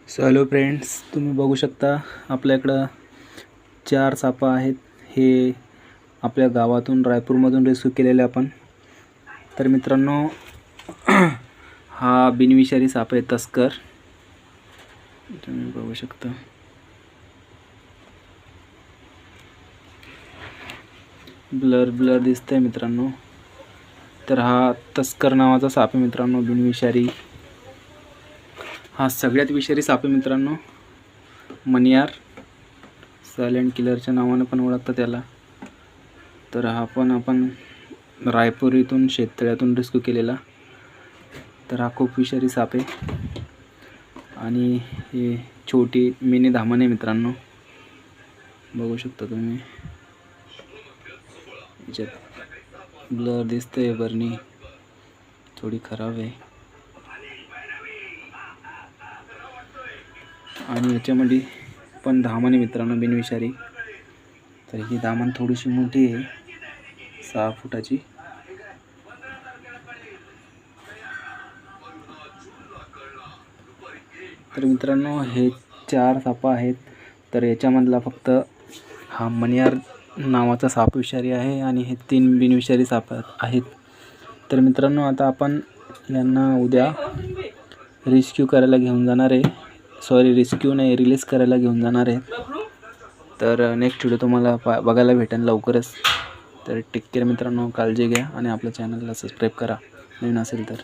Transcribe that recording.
So hello friends, तुम्ही बघू शकता आपल्याकडं 4 सापा आहेत. हे आपल्या गावातून रायपूरमधून रेस्क्यू केलेले आपण. तर मित्रांनो, हा बिनविषारी साप आहे तस्कर. तुम्ही बघू शकता. ब्लर दिसतंय मित्रांनो. तर हा तस्कर नावाचा साप आहे मित्रांनो, बिनविषारी. हा सगळ्यात विषारी साप आहे मित्रांनो. मणियार सायलेंट किलरच्या नावाने पण ओळखतात त्याला. तर हा पण आपण रायपूर इथून शेततळ्यातून रेस्क्यू केलेला. तर हा खूप विषारी साप आहे आणि हे छोटी मिनी धामण आहे मित्रांनो. बघू शकता तुम्ही, याच्यात ब्लर दिसतंय, बरणी थोडी खराब आहे आणि याच्यामध्ये पण धामण आहे मित्रांनो, बिनविषारी. तर ही धामण थोडीशी मोठी आहे, 6 फुटाची. तर मित्रांनो, हे 4 साप आहेत. तर याच्यामधला फक्त हा मणियार नावाचा साप विषारी आहे आणि हे 3 बिनविषारी साप आहेत. तर मित्रांनो, आता आपण यांना उद्या रेस्क्यू करायला घेऊन जाणार आहे. रेस्क्यू नाही, रिलीज करायला घेऊन जाणार आहे. तर नेक्स्ट व्हिडिओ तुम्हाला बघायला भेटेल लवकरच. तर टेक केअर मित्रांनो, काळजी घ्या आणि आपल्या चॅनलला सबस्क्राईब करा नवीन असेल तर.